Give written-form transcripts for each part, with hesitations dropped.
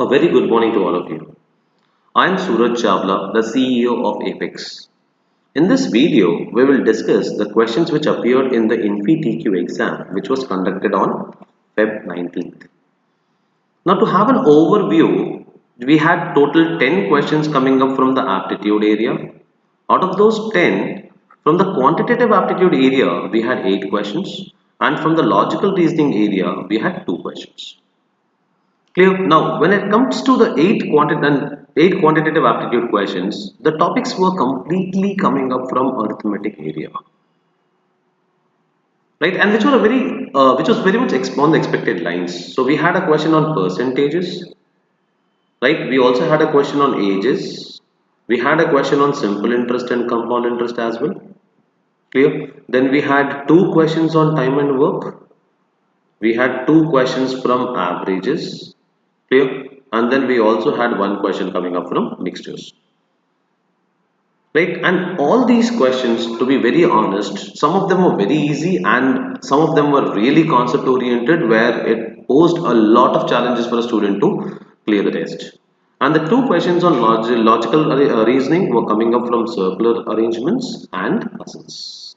A very good morning to all of you. I am Suraj Chawla, the CEO of Apex. In this video, we will discuss the questions which appeared in the Infy TQ exam which was conducted on Feb 19th. Now to have an overview, we had total 10 questions coming up from the aptitude area. Out of those 10, from the quantitative aptitude area, we had 8 questions, and from the logical reasoning area, we had 2 questions. Clear? Now, when it comes to the eight quantitative aptitude questions, the topics were completely coming up from arithmetic area, right? And which was very much on the expected lines. So we had a question on percentages, right? We also had a question on ages. We had a question on simple interest and compound interest as well. Clear? Then we had two questions on time and work. We had two questions from averages. Clear? And then we also had one question coming up from mixtures. Right? And all these questions, to be very honest, some of them were very easy and some of them were really concept oriented where it posed a lot of challenges for a student to clear the test. And the two questions on logical reasoning were coming up from circular arrangements and puzzles.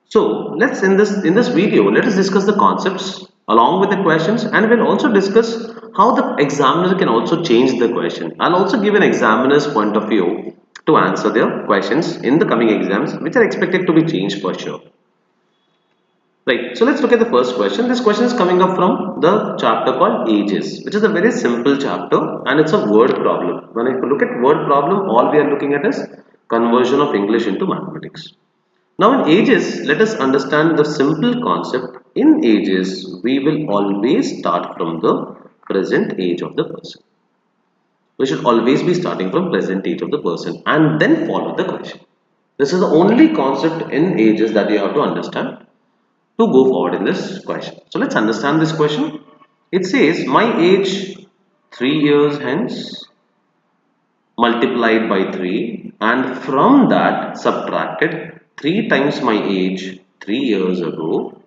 So let's in this video, let us discuss the concepts along with the questions, and we'll also discuss how the examiner can also change the question. I'll also give an examiner's point of view to answer their questions in the coming exams, which are expected to be changed for sure. Right, so let's look at the first question. This question is coming up from the chapter called Ages, which is a very simple chapter and it's a word problem. When I look at word problem, all we are looking at is conversion of English into mathematics. Now in ages, let us understand the simple concept. In ages, we will always start from the present age of the person. We should always be starting from present age of the person and then follow the question. This is the only concept in ages that you have to understand to go forward in this question. So let's understand this question. It says my age 3 years hence multiplied by 3 and from that subtracted 3 times my age 3 years ago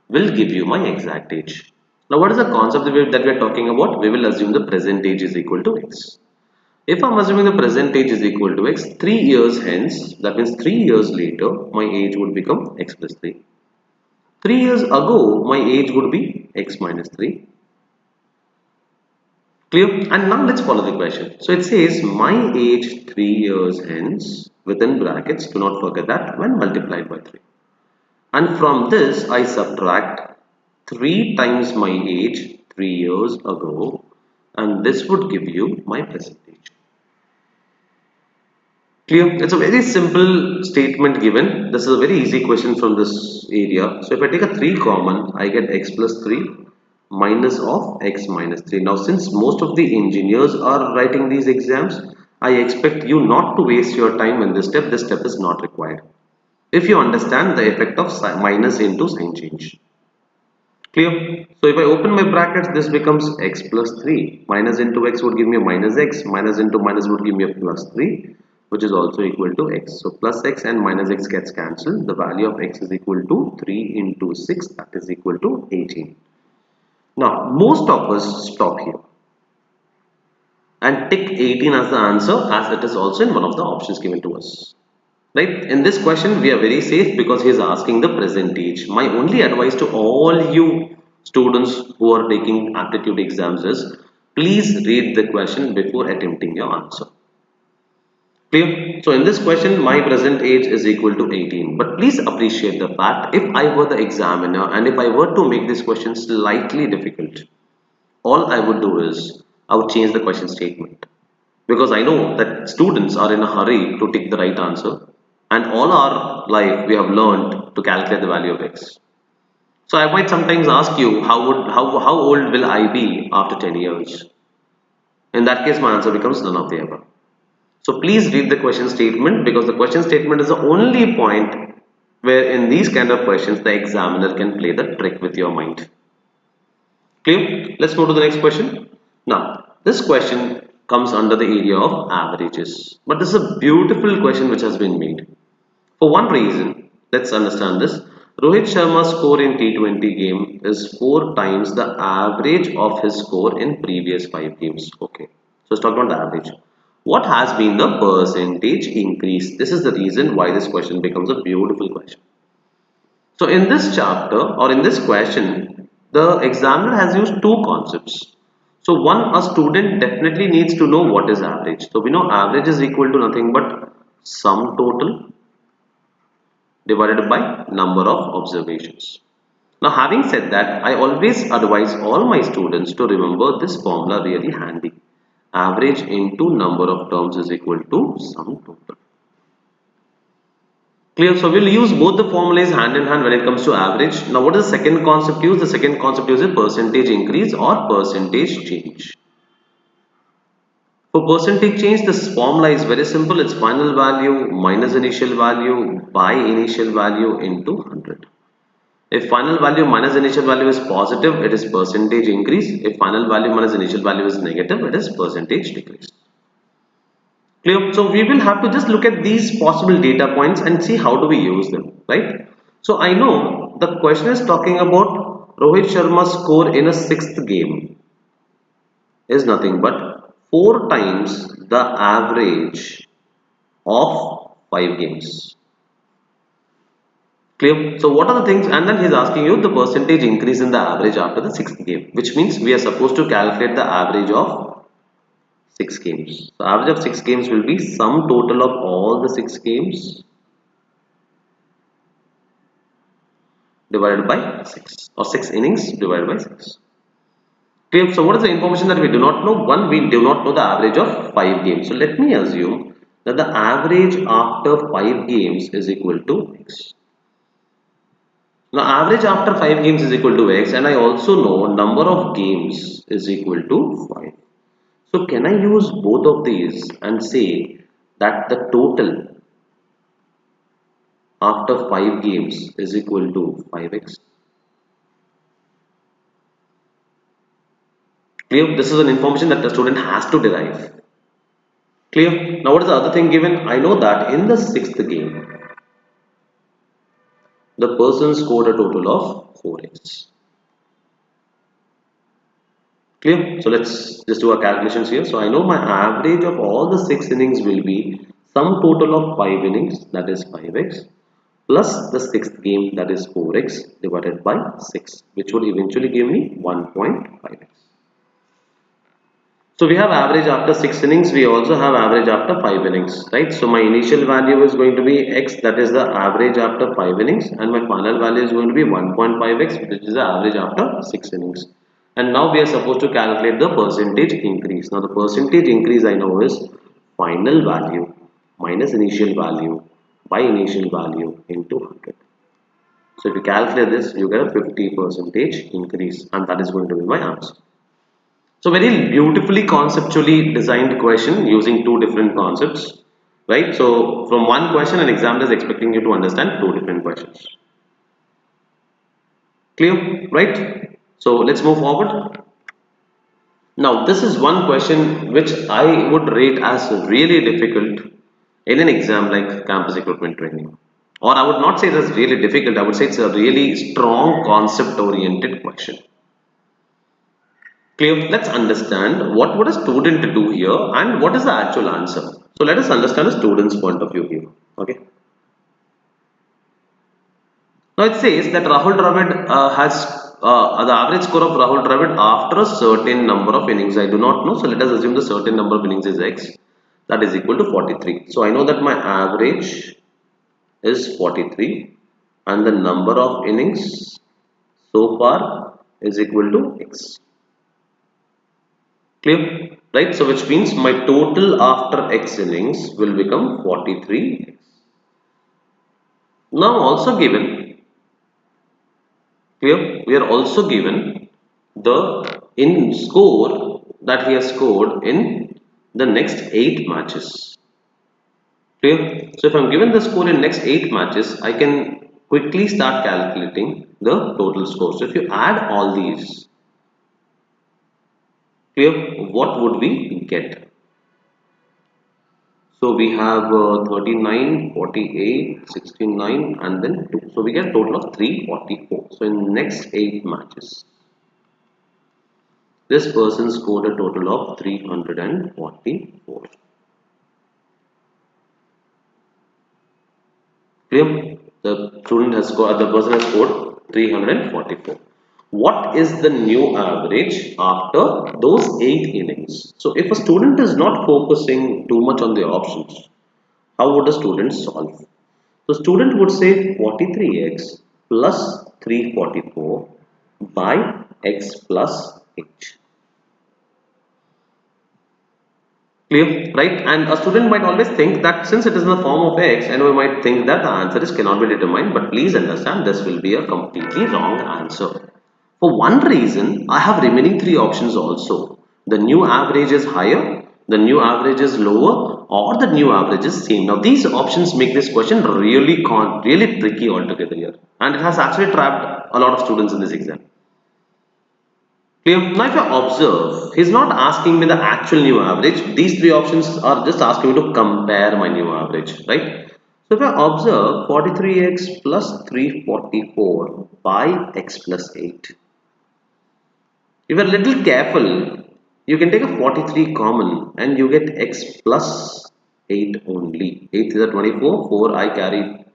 will give you my exact age. Now what is the concept that we are talking about? We will assume the present age is equal to x. If I am assuming the present age is equal to x, 3 years hence, that means 3 years later, my age would become x plus 3. 3 years ago, my age would be x minus 3. Clear? And now let's follow the question. So it says my age 3 years hence, within brackets, do not forget that, when multiplied by 3. And from this I subtract 3 times my age 3 years ago, and this would give you my present age. Clear? It's a very simple statement given. This is a very easy question from this area. So if I take a 3 common, I get x plus 3 minus of x minus 3. Now since most of the engineers are writing these exams, I expect you not to waste your time in this step is not required. If you understand the effect of minus into sign change. Clear? So if I open my brackets, this becomes x plus 3. Minus into x would give me a minus x. Minus into minus would give me a plus 3, which is also equal to x. So plus x and minus x gets cancelled. The value of x is equal to 3 into 6, that is equal to 18. Now, most of us stop here and tick 18 as the answer, as it is also in one of the options given to us. Right? In this question, we are very safe because he is asking the present age. My only advice to all you students who are taking aptitude exams is, please read the question before attempting your answer. Clear? So in this question, my present age is equal to 18. But please appreciate the fact, if I were the examiner and if I were to make this question slightly difficult, all I would do is, I would change the question statement. Because I know that students are in a hurry to take the right answer. And all our life, we have learned to calculate the value of x. So I might sometimes ask you, how old will I be after 10 years? In that case, my answer becomes none of the above. So please read the question statement, because the question statement is the only point where in these kind of questions the examiner can play the trick with your mind. Clear? Let's move to the next question. Now, this question comes under the area of averages. But this is a beautiful question which has been made. For one reason, let's understand this. Rohit Sharma's score in T20 game is 4 times the average of his score in previous 5 games. Okay, so let's talk about the average. What has been the percentage increase? This is the reason why this question becomes a beautiful question. So in this chapter or in this question, the examiner has used two concepts. So one, a student definitely needs to know what is average. So we know average is equal to nothing but sum total divided by number of observations. Now having said that, I always advise all my students to remember this formula really handy. Average into number of terms is equal to sum total. Clear? So we'll use both the formulas hand in hand when it comes to average. Now what is the second concept used? The second concept used is percentage increase or percentage change. For percentage change, this formula is very simple. It's final value minus initial value by initial value into 100. If final value minus initial value is positive, it is percentage increase. If final value minus initial value is negative, it is percentage decrease. Clear? So we will have to just look at these possible data points and see how do we use them, right? So I know the question is talking about Rohit Sharma's score in a sixth game is nothing but 4 times the average of 5 games. Clear? So what are the things? And then he's asking you the percentage increase in the average after the sixth game, which means we are supposed to calculate the average of 6 games. So average of 6 games will be sum total of all the 6 games divided by 6 or 6 innings divided by 6. Clear? So what is the information that we do not know? One, we do not know the average of 5 games. So let me assume that the average after 5 games is equal to x. Now average after 5 games is equal to x and I also know number of games is equal to 5. So can I use both of these and say that the total after 5 games is equal to 5x? Clear? This is an information that the student has to derive. Clear? Now what is the other thing given? I know that in the sixth game, the person scored a total of 4x. Clear? So let's just do our calculations here. So I know my average of all the 6 innings will be sum total of 5 innings, that is 5x, plus the sixth game, that is 4x divided by 6, which would eventually give me 1.5x. So we have average after 6 innings, we also have average after 5 innings, right? So my initial value is going to be x, that is the average after 5 innings, and my final value is going to be 1.5x, which is the average after 6 innings. And now we are supposed to calculate the percentage increase. Now the percentage increase I know is final value minus initial value by initial value into 100. So if you calculate this, you get a 50% increase, and that is going to be my answer. So very beautifully conceptually designed question using two different concepts, right? So from one question, an examiner is expecting you to understand two different questions. Clear, right? So let's move forward. Now this is one question which I would rate as really difficult in an exam like campus recruitment training. Or I would not say that's really difficult, I would say it's a really strong concept oriented question. Clear? Let's understand what would a student do here and what is the actual answer. So let us understand a student's point of view here. Okay. Now it says that Rahul Dravid has the average score of Rahul Dravid after a certain number of innings. I do not know. So let us assume the certain number of innings is X. That is equal to 43. So I know that my average is 43 and the number of innings so far is equal to X. Clear? Right? So which means my total after X innings will become 43. Now also given, clear? We are also given the in score that he has scored in the next 8 matches. Clear? So if I'm given the score in next 8 matches, I can quickly start calculating the total score. So if you add all these, clear, what would we get? So we have 39, 48, 69 and then 2. So we get a total of 344. So in next 8 matches, this person scored a total of 344. Clear? The person has scored 344. What is the new average after those 8 innings? So if a student is not focusing too much on the options, how would a student solve? So student would say 43x plus 344 by x plus h. Clear, right? And a student might always think that since it is in the form of x, and we might think that the answer is cannot be determined, but please understand this will be a completely wrong answer. For one reason, I have remaining 3 options also. The new average is higher, the new average is lower, or the new average is same. Now these options make this question really tricky altogether here, and it has actually trapped a lot of students in this exam. Clear? Now if you observe, he's not asking me the actual new average. These 3 options are just asking me to compare my new average, right? So if I observe 43x plus 344 by x plus 8. If you're a little careful, you can take a 43 common and you get x plus 8 only. 8 is a 24, 4 I carry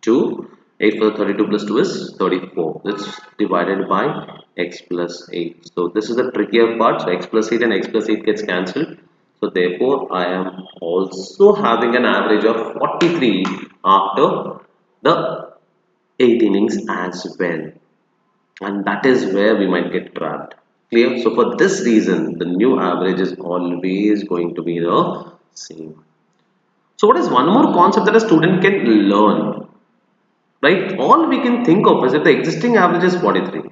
2, 8 for the 32 plus 2 is 34. That's divided by x plus 8. So this is the trickier part. So x plus 8 and x plus 8 gets cancelled. So therefore I am also having an average of 43 after the 8 innings as well. And that is where we might get trapped. Clear? So for this reason, the new average is always going to be the same. So what is one more concept that a student can learn? Right? All we can think of is if the existing average is 43.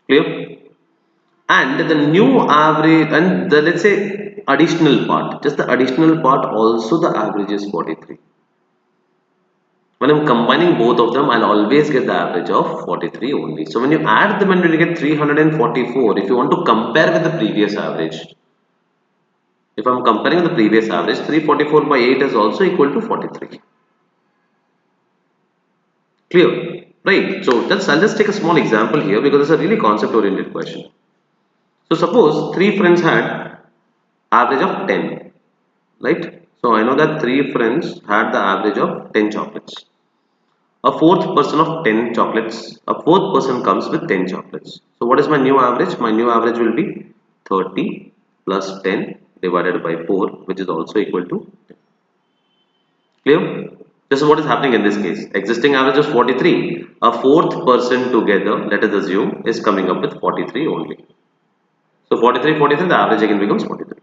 Clear? And the new average and the let's say additional part, just the additional part also the average is 43. When I'm combining both of them, I'll always get the average of 43 only. So when you add them and you get 344, if you want to compare with the previous average, if I'm comparing with the previous average, 344 by 8 is also equal to 43. Clear? Right. So I'll just take a small example here because it's a really concept oriented question. So suppose 3 friends had average of 10, right? So I know that 3 friends had the average of 10 chocolates. A fourth person of 10 chocolates, a fourth person comes with 10 chocolates. So what is my new average? My new average will be 30 plus 10 divided by 4, which is also equal to 10. Clear? This is what is happening in this case. Existing average is 43. A fourth person together, let us assume, is coming up with 43 only. So 43, 43, the average again becomes 43.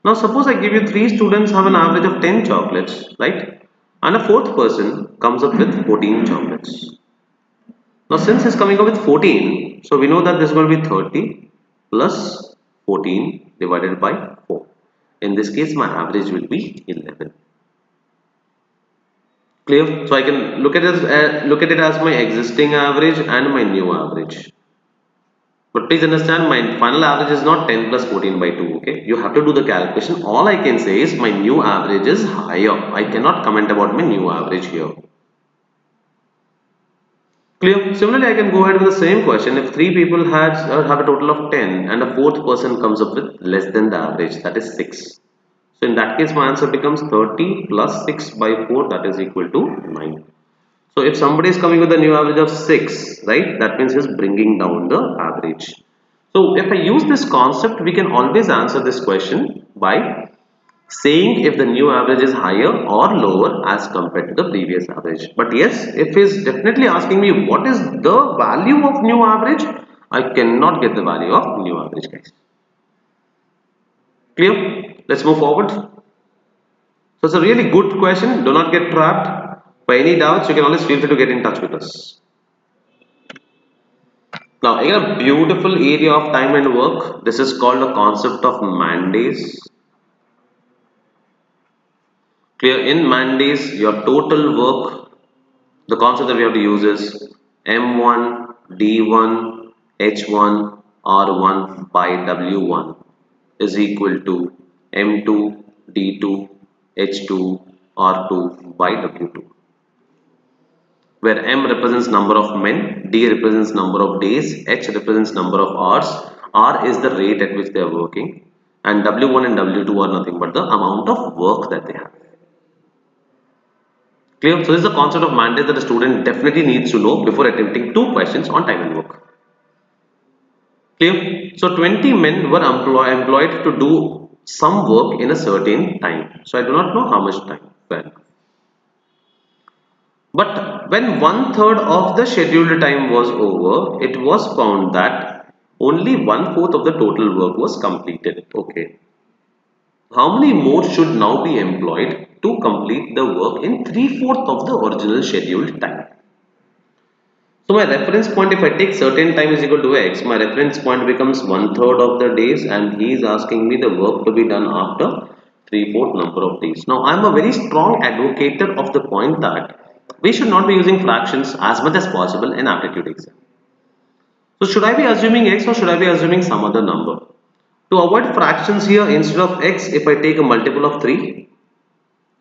Now suppose I give you 3 students have an average of 10 chocolates, right? And a fourth person comes up with 14 chocolates. Now since he's coming up with 14, so we know that this is going to be 30 plus 14 divided by 4. In this case, my average will be 11. Clear? So I can look at it as my existing average and my new average. But please understand, my final average is not 10 plus 14 by 2. Okay, you have to do the calculation. All I can say is my new average is higher. I cannot comment about my new average here. Clear? Similarly, I can go ahead with the same question. If 3 people have a total of 10 and a fourth person comes up with less than the average, that is 6. So in that case, my answer becomes 30 plus 6 by 4, that is equal to 9. So if somebody is coming with a new average of 6, right, that means he's bringing down the average. So if I use this concept, we can always answer this question by saying if the new average is higher or lower as compared to the previous average. But yes, if he's definitely asking me what is the value of new average, I cannot get the value of new average, guys. Clear? Let's move forward. So it's a really good question. Do not get trapped. For any doubts, you can always feel free to get in touch with us. Now, again, a beautiful area of time and work. This is called the concept of man days. Clear? In man days, your total work, the concept that we have to use is M1, D1, H1, R1 by W1 is equal to M2, D2, H2, R2 by W2, where M represents number of men, D represents number of days, H represents number of hours, R is the rate at which they are working, and W1 and W2 are nothing but the amount of work that they have. Clear? So this is the concept of mandate that the student definitely needs to know before attempting two questions on time and work. Clear? So 20 men were employed to do some work in a certain time. So I do not know how much time. Well, but when one third of the scheduled time was over, it was found that only one fourth of the total work was completed. Okay. How many more should now be employed to complete the work in three-fourths of the original scheduled time? So my reference point, if I take certain time is equal to x, my reference point becomes one third of the days, and he is asking me the work to be done after three-fourth number of days. Now I am a very strong advocate of the point that we should not be using fractions as much as possible in aptitude exam. So should I be assuming x or should I be assuming some other number? To avoid fractions here, instead of x, if I take a multiple of 3,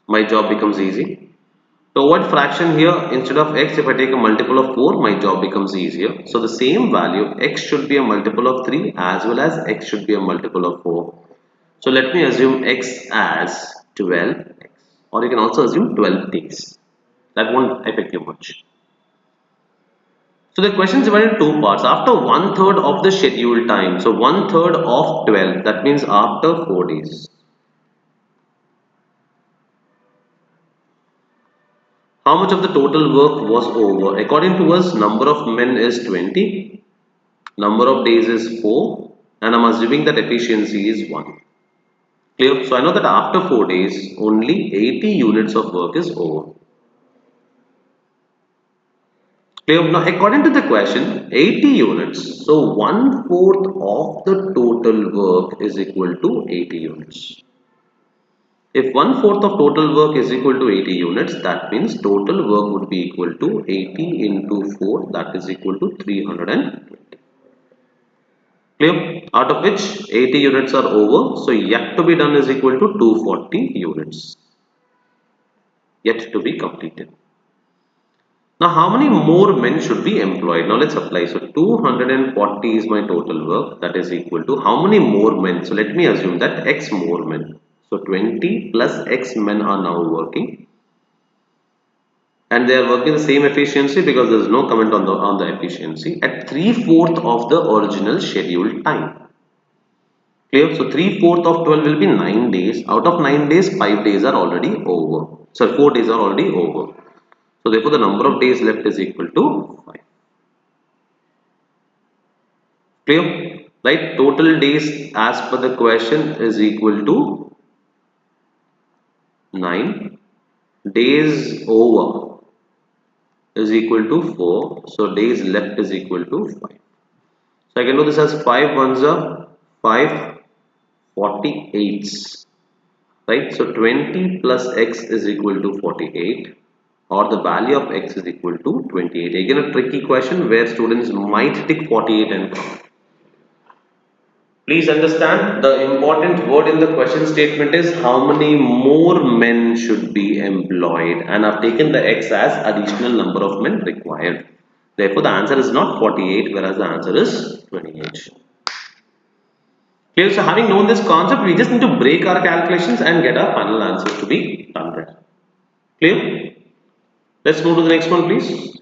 my job becomes easy. To avoid fraction here, instead of x, if I take a multiple of 4, my job becomes easier. So the same value, x should be a multiple of 3 as well as x should be a multiple of 4. So let me assume x as 12x, or you can also assume 12 days. That won't affect you much. So the question is divided in two parts. After one third of the scheduled time, so one third of 12, that means after 4 days. How much of the total work was over? According to us, number of men is 20, number of days is 4, and I'm assuming that efficiency is 1. Clear? So I know that after 4 days, only 80 units of work is over. Clear? Now, according to the question, 80 units, so one fourth of the total work is equal to 80 units. If one fourth of total work is equal to 80 units, that means total work would be equal to 80 into 4, that is equal to 320. Clear? Out of which 80 units are over, so yet to be done is equal to 240 units. Yet to be completed. Now, how many more men should be employed? Now, let's apply. So, 240 is my total work. That is equal to how many more men? So, let me assume that x more men. So, 20 plus x men are now working. And they are working the same efficiency because there is no comment on the efficiency at three-fourths of the original scheduled time. Clear? So, three-fourths of 12 will be 9 days. Out of 9 days, 5 days are already over. So, 4 days are already over. So therefore the number of days left is equal to 5. Clear? Right? Total days as per the question is equal to 9. Days over is equal to 4. So days left is equal to 5. So I can do this as 5 ones are 5 48s. Right? So 20 plus x is equal to 48. Or the value of x is equal to 28. Again a tricky question where students might tick 48 and please understand the important word in the question statement is how many more men should be employed, and I've taken the x as additional number of men required. Therefore the answer is not 48 whereas the answer is 28. Clear? So having known this concept, we just need to break our calculations and get our final answers to be done there. Clear? Let's move to the next one please.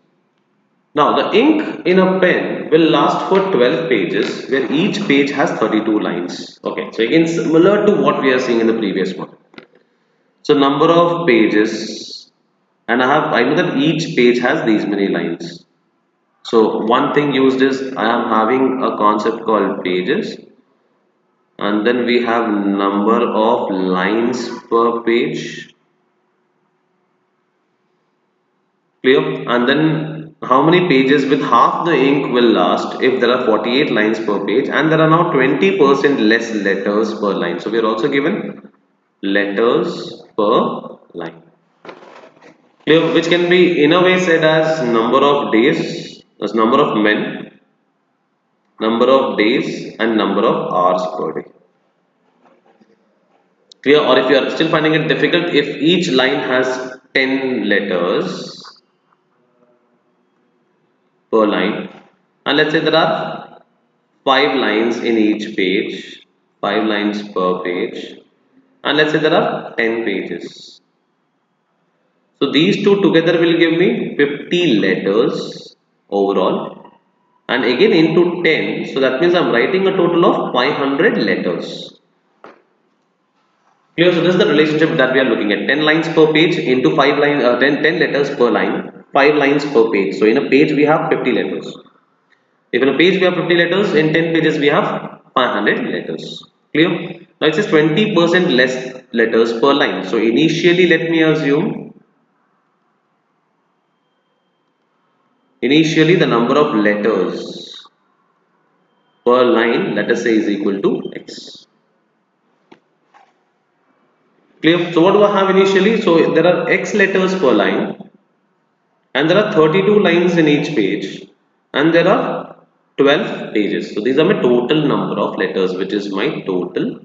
Now the ink in a pen will last for 12 pages where each page has 32 lines. Okay, so again similar to what we are seeing in the previous one. So number of pages, and I know that each page has these many lines. So one thing used is I am having a concept called pages, and then we have number of lines per page. Clear? And then how many pages with half the ink will last if there are 48 lines per page and there are now 20% less letters per line. So we are also given letters per line. Clear? Which can be in a way said as number of days, as number of men, number of days and number of hours per day. Clear? Or if you are still finding it difficult, if each line has 10 letters per line, and let's say there are 5 lines in each page, 5 lines per page, and let's say there are 10 pages. So these two together will give me 50 letters overall, and again into 10, so that means I'm writing a total of 500 letters. Clear? So this is the relationship that we are looking at. 10 lines per page into 5 lines, 10 letters per line, 5 lines per page. So in a page we have 50 letters. If in a page we have 50 letters, in 10 pages we have 500 letters. Clear? Now it says 20% less letters per line. So initially the number of letters per line, let us say, is equal to x. Clear? So what do I have initially? So there are x letters per line, and there are 32 lines in each page, and there are 12 pages. So these are my total number of letters, which is my total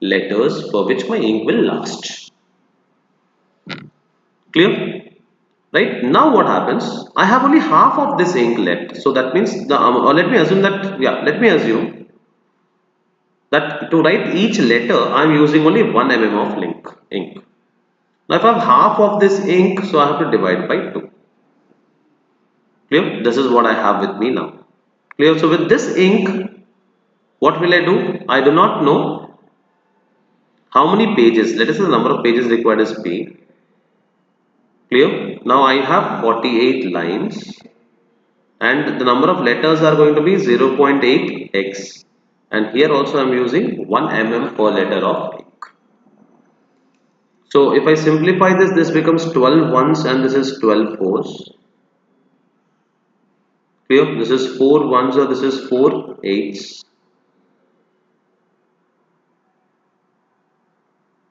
letters for which my ink will last. Clear? Right? Now what happens? I have only half of this ink left. So that means or let me assume that to write each letter I am using only 1 mm of ink. Now if I have half of this ink, so I have to divide by 2. Clear? This is what I have with me now. Clear? So with this ink, what will I do? I do not know how many pages. Let us say the number of pages required is P. Clear? Now I have 48 lines, and the number of letters are going to be 0.8x, and here also I am using 1 mm per letter of ink. So if I simplify this becomes 12 ones and this is 12 fours. Clear? This is 4 ones or this is 4 eights.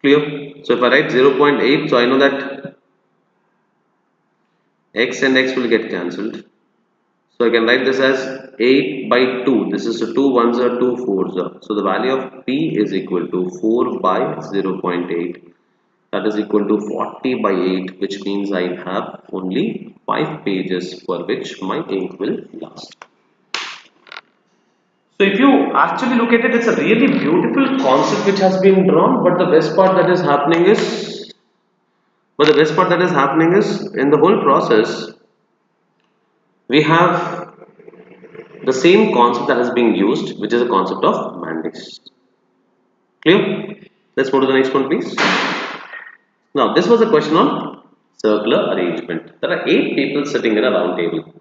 Clear? So if I write 0.8, so I know that x and x will get cancelled. So I can write this as 8 by 2. This is 2 ones or 2 fours. So the value of P is equal to 4 by 0.8. That is equal to 40 by 8, which means I have only 5 pages for which my ink will last. So if you actually look at it, it's a really beautiful concept which has been drawn, but the best part that is happening is in the whole process we have the same concept that is being used, which is the concept of Mandy's. Clear? Let's move to the next one, please. Now, this was a question on circular arrangement. There are 8 people sitting in a round table.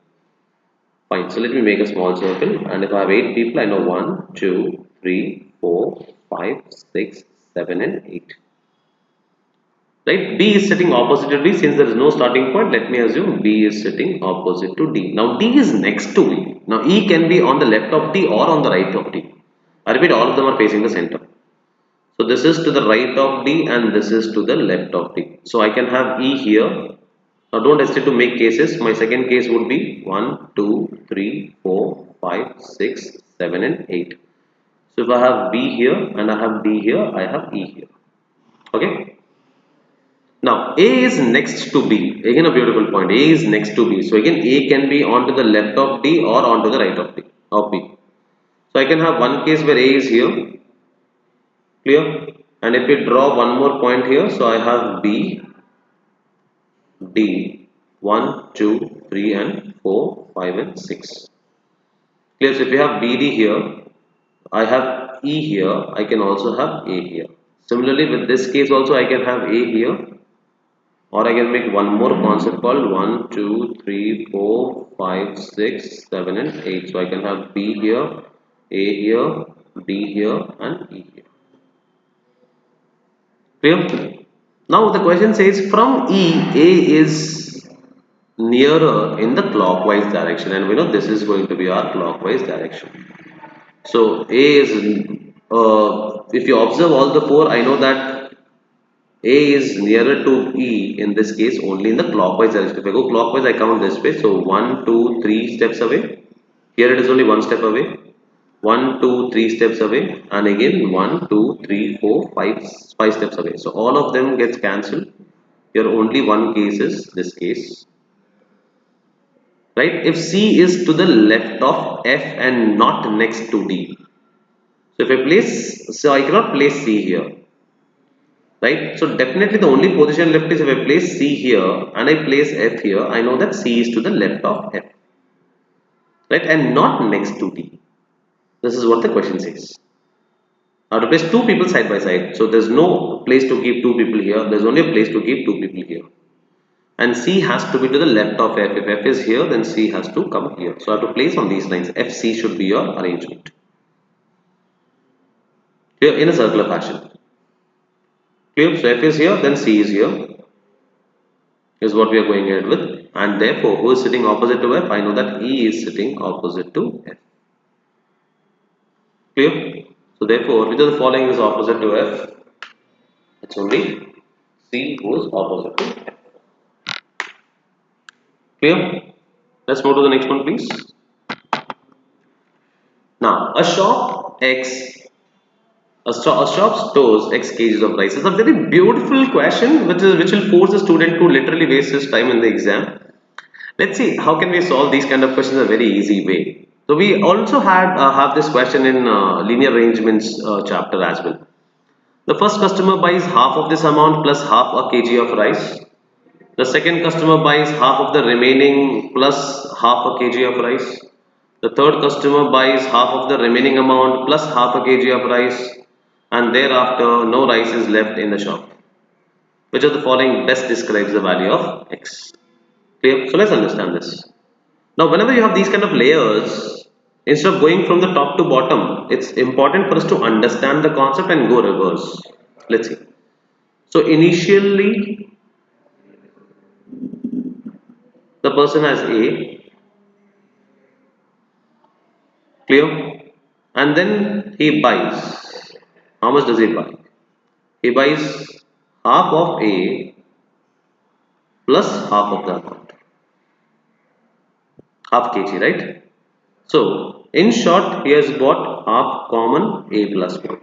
Fine. So let me make a small circle, and if I have 8 people, I know 1, 2, 3, 4, 5, 6, 7, and 8. Right? B is sitting opposite to D. Since there is no starting point, let me assume B is sitting opposite to D. Now D is next to E. Now E can be on the left of D or on the right of D. I repeat, all of them are facing the center. So this is to the right of D and this is to the left of D. So I can have E here. Now don't hesitate to make cases. My second case would be 1, 2, 3, 4, 5, 6, 7 and 8. So if I have B here and I have D here, I have E here. Okay. Now A is next to B. Again a beautiful point. A is next to B. So again A can be onto the left of D or onto the right of B. So I can have one case where A is here. Clear? And if we draw one more point here, so I have B, D, 1, 2, 3 and 4, 5 and 6. Clear? So if we have BD here, I have E here, I can also have A here. Similarly with this case also I can have A here, or I can make one more concept called 1, 2, 3, 4, 5, 6, 7 and 8. So I can have B here, A here, D here and E here. Clear? Now the question says from E, A is nearer in the clockwise direction, and we know this is going to be our clockwise direction. So A is, if you observe all the 4, I know that A is nearer to E in this case only in the clockwise direction. If I go clockwise, I count this way. So 1, 2, 3 steps away. Here it is only 1 step away. 1, 2, 3 steps away, and again 1, 2, 3, 4, 5 steps away. So all of them gets cancelled. Here only one case is this case, right? If C is to the left of F and not next to D. So if I place, so I cannot place C here, right? So definitely the only position left is if I place C here and I place F here, I know that C is to the left of F, right? And not next to D. This is what the question says. Now to place two people side by side. So there's no place to keep two people here. There's only a place to keep two people here. And C has to be to the left of F. If F is here, then C has to come here. So I have to place on these lines. FC should be your arrangement. Here in a circular fashion. Clear? So F is here, then C is here. Is what we are going ahead with. And therefore, who is sitting opposite to F? I know that E is sitting opposite to F. Clear? So therefore, which of the following is opposite to F? It's only C who is opposite to F. Clear? Let's move to the next one, please. Now, a shop stores X kgs of rice. It's a very beautiful question, which will force the student to literally waste his time in the exam. Let's see how can we solve these kind of questions in a very easy way. So we also have this question in linear arrangements chapter as well. The first customer buys half of this amount plus half a kg of rice. The second customer buys half of the remaining plus half a kg of rice. The third customer buys half of the remaining amount plus half a kg of rice, and thereafter no rice is left in the shop. Which of the following best describes the value of X? Clear? So let's understand this. Now whenever you have these kind of layers, instead of going from the top to bottom, it's important for us to understand the concept and go reverse. Let's see. So initially the person has A, clear? And then he buys. How much does he buy? He buys half of A plus half of the amount, half kg, right? So in short, he has bought half common A plus 1.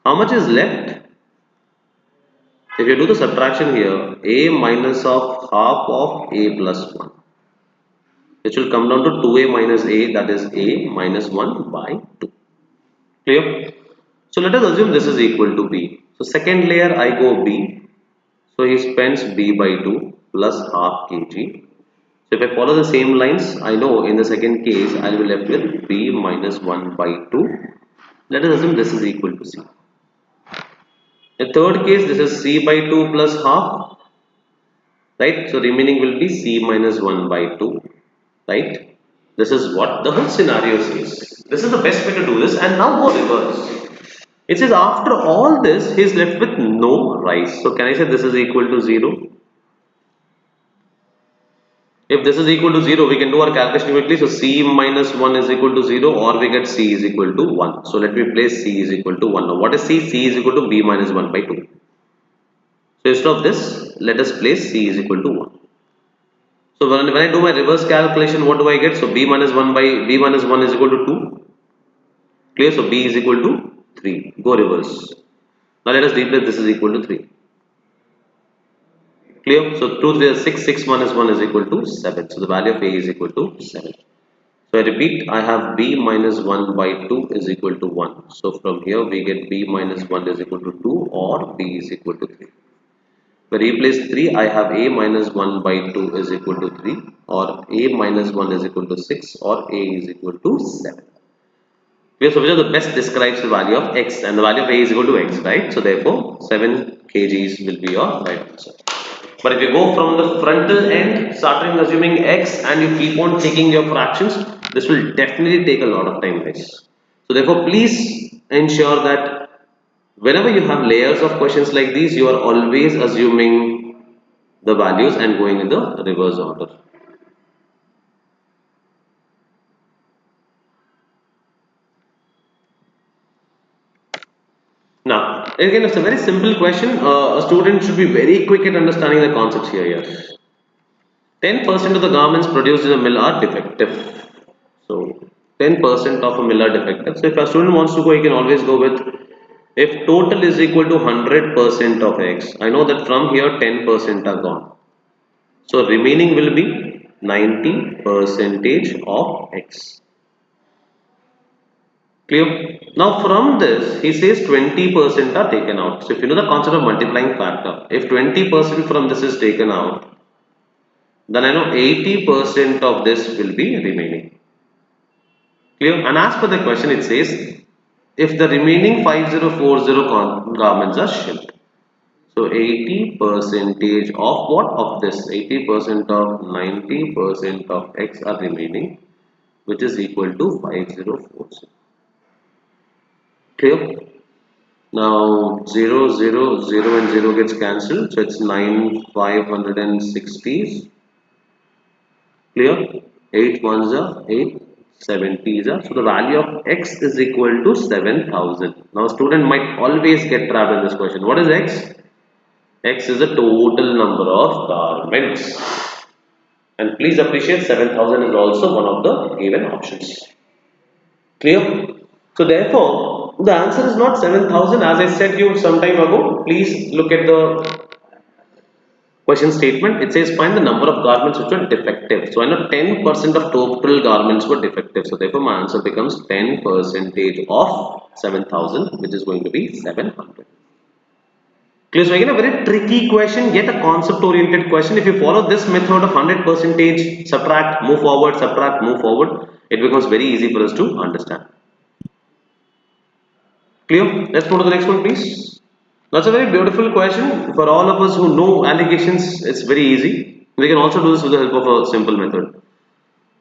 How much is left? If you do the subtraction here, A minus of half of A plus 1, which will come down to 2A minus A, that is A minus 1 by 2. Clear? So let us assume this is equal to B. So second layer I go B. So he spends B by 2 plus half kg. So if I follow the same lines, I know in the second case I will be left with B minus 1 by 2. Let us assume this is equal to C. The third case, this is C by 2 plus half, right? So remaining will be C minus 1 by 2, right? This is what the whole scenario says. This is the best way to do this, and now go reverse. It says after all this, he is left with no rice. So can I say this is equal to 0? If this is equal to 0, we can do our calculation quickly. So C minus 1 is equal to 0, or we get C is equal to 1. So let me place C is equal to 1. Now what is C? C is equal to B minus 1 by 2. So instead of this, let us place C is equal to 1. So when I do my reverse calculation, what do I get? So B minus 1 by B minus 1 is equal to 2. Clear? So B is equal to 3. Go reverse. Now let us replace this is equal to 3. Clear? So 2 3 is 6, 6 minus 1 is equal to 7. So the value of A is equal to 7. So I repeat, I have B minus 1 by 2 is equal to 1. So from here we get B minus 1 is equal to 2, or B is equal to 3. If I replace 3, I have A minus 1 by 2 is equal to 3, or A minus 1 is equal to 6, or A is equal to 7. So which of the best describes the value of X, and the value of A is equal to X, right? So therefore 7 kgs will be your right answer. But if you go from the frontal end, starting assuming X, and you keep on taking your fractions, this will definitely take a lot of time, guys. So therefore, please ensure that whenever you have layers of questions like these, you are always assuming the values and going in the reverse order. Now, again, it's a very simple question. A student should be very quick at understanding the concepts here. Yes. 10% of the garments produced in a mill are defective. So 10% of a Miller defective. So if a student wants to go, he can always go with, if total is equal to 100% of X, I know that from here 10% are gone. So remaining will be 90% of X. Clear? Now from this, he says 20% are taken out. So if you know the concept of multiplying factor, if 20% from this is taken out, then I know 80% of this will be remaining. Clear? And as per the question, it says if the remaining 5040 garments are shipped. So 80 percentage of what of this? 80% of 90% of X are remaining, which is equal to 5040. Clear? Now 0, 0, 0 and 0 gets cancelled, so it's 9 560s. Clear? 8 ones are 8 70s are. So the value of X is equal to 7000. Now student might always get trapped in this question. What is X? X is the total number of garments. And please appreciate 7000 is also one of the given options. Clear? So therefore, the answer is not 7000 as I said you some time ago. Please look at the question statement. It says find the number of garments which were defective. So I know 10% of total garments were defective. So therefore my answer becomes 10% of 7000, which is going to be 700. Clear? So again a very tricky question, yet a concept oriented question. If you follow this method of 100% subtract, move forward, subtract, move forward, it becomes very easy for us to understand. Clear? Let's move to the next one, please. That's a very beautiful question. For all of us who know allegations, it's very easy. We can also do this with the help of a simple method.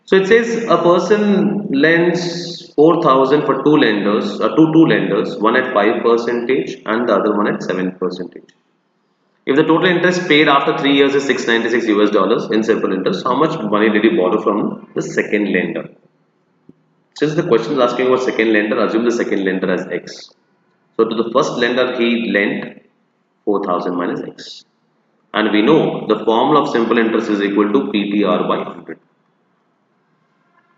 So it says a person lends 4,000 for two lenders, two lenders, one at 5% and the other one at 7%. If the total interest paid after 3 years is 696 US dollars in simple interest, how much money did he borrow from the second lender? Since the question is asking about second lender, assume the second lender as X. So to the first lender he lent 4000 minus X. And we know the formula of simple interest is equal to PTR by 100.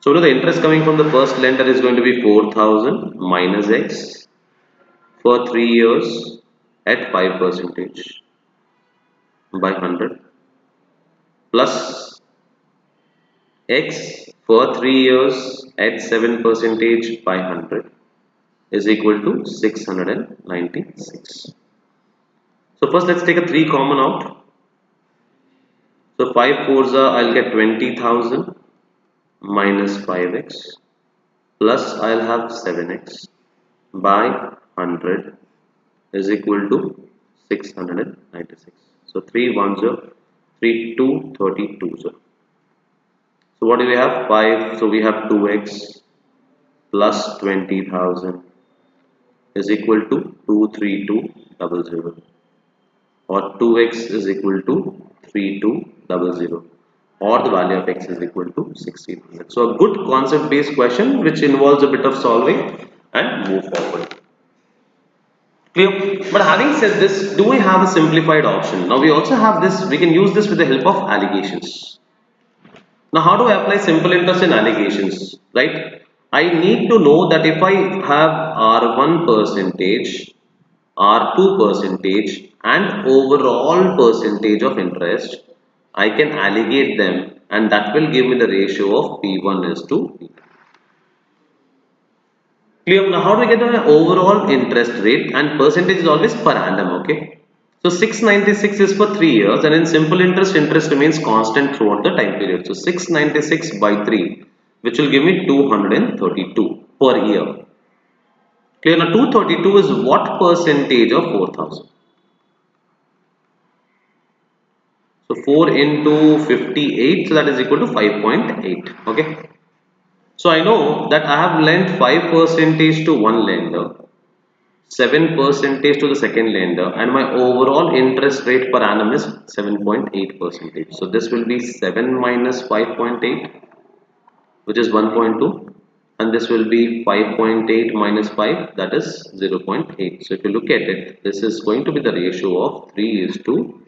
So the interest coming from the first lender is going to be 4000 minus X for 3 years at 5% by 100 plus X for 3 years at 7% by 100 is equal to 696. So first let's take a 3 common out. So 5 fours are, I'll get 20,000 minus 5x plus I'll have 7x by 100 is equal to 696. So 3 ones are 3 2 32. So what do we have? 5. So we have 2x plus 20,000 is equal to 23200 or 2x is equal to 3200 or the value of x is equal to 1600. So a good concept based question which involves a bit of solving and move forward. Clear? But having said this, do we have a simplified option? Now we also have this, we can use this with the help of allegations. Now how do I apply simple interest in allegations? Right? I need to know that if I have R1 percentage, R2 percentage and overall percentage of interest, I can allegate them and that will give me the ratio of P1 is to P2. Clear? Now how do we get an overall interest rate? And percentage is always per annum, okay? So 696 is for 3 years and in simple interest, interest remains constant throughout the time period. So 696 by 3 which will give me 232 per year. Clear? Now 232 is what percentage of 4000? So 4 into 58, so that is equal to 5.8. Okay. So I know that I have lent 5% to one lender, 7% to the second lender, and my overall interest rate per annum is 7.8%. So this will be 7 minus 5.8, which is 1.2, and this will be 5.8 minus 5, that is 0.8. So if you look at it, this is going to be the ratio of 3 is to.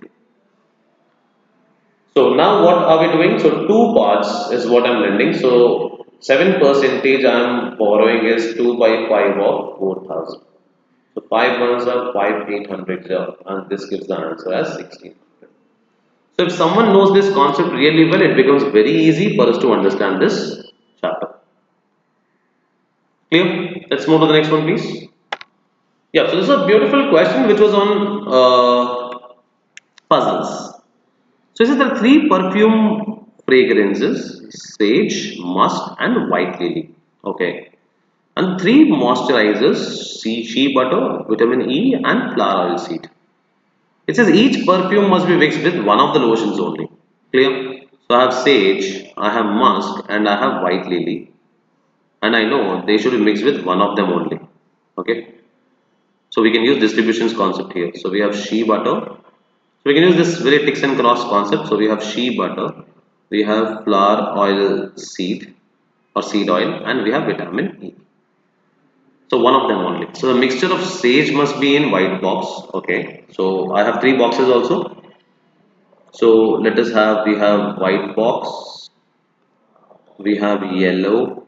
So now what are we doing? So two parts is what I'm lending. So 7 percentage I am borrowing is 2 by 5 of 4,000. So 5 ones are 5 800 and this gives the answer as 1600. So if someone knows this concept really well, it becomes very easy for us to understand this chapter. Clear? Let's move to the next one, please. Yeah, so this is a beautiful question which was on puzzles. So this is the three perfume fragrances: sage, musk, and white lily. Okay, and three moisturizers: shea butter, vitamin E, and flower oil seed. It says each perfume must be mixed with one of the lotions only. Clear? So I have sage, I have musk, and I have white lily, and I know they should be mixed with one of them only. Okay. So we can use distributions concept here. So we have shea butter. So we can use this very ticks and cross concept. So we have shea butter, we have flower oil seed or seed oil, and we have vitamin E. So one of them only. So the mixture of sage must be in white box. Okay. So I have three boxes also. So let us have, we have white box, we have yellow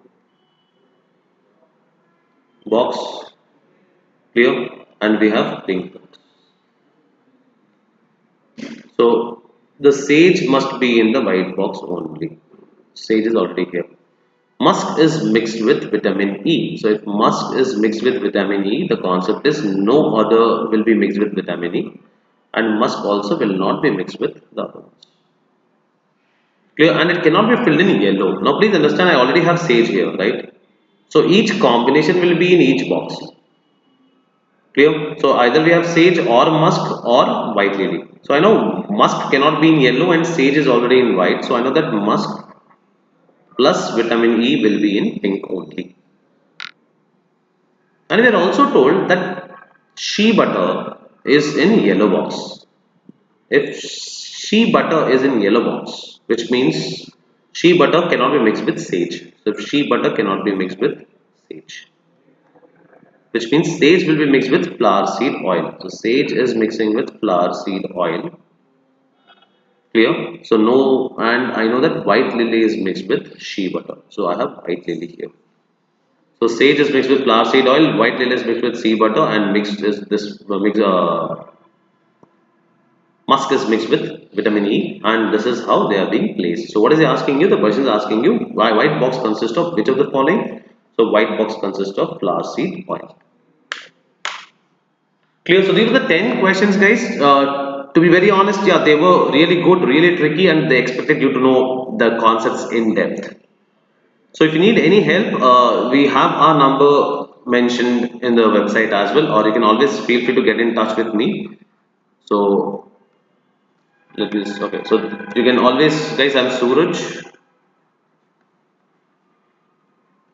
box, clear, and we have pink box. So the sage must be in the white box only. Sage is already here. Musk is mixed with vitamin E. So if musk is mixed with vitamin E, the concept is no other will be mixed with vitamin E, and musk also will not be mixed with the other ones. Clear? And it cannot be filled in yellow. Now please understand, I already have sage here, right? So each combination will be in each box. Clear? So either we have sage or musk or white lily. So I know musk cannot be in yellow and sage is already in white. So I know that musk plus vitamin E will be in pink only. And we are also told that shea butter is in yellow box. If shea butter is in yellow box, which means shea butter cannot be mixed with sage. So if shea butter cannot be mixed with sage, which means sage will be mixed with flower seed oil. So sage is mixing with flower seed oil. Clear? So no, and I know that white lily is mixed with shea butter. So I have white lily here. So sage is mixed with flower seed oil, white lily is mixed with shea butter, and mixed is this musk is mixed with vitamin E, and this is how they are being placed. So what is he asking you? The question is asking you why white box consists of which of the following? So white box consists of flower seed oil. Clear. So these were the 10 questions, guys. To be very honest, yeah, they were really good, really tricky, and they expected you to know the concepts in depth. So if you need any help, we have our number mentioned in the website as well, or you can always feel free to get in touch with me. So let me okay. So you can always, guys. I'm Suraj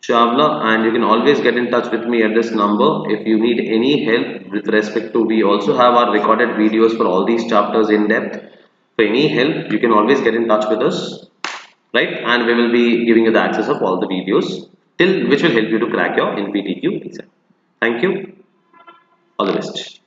Chavla, and you can always get in touch with me at this number if you need any help with respect to. We also have our recorded videos for all these chapters in depth. For any help, you can always get in touch with us, right? And we will be giving you the access of all the videos till which will help you to crack your Infy TQ exam. Thank you. All the best.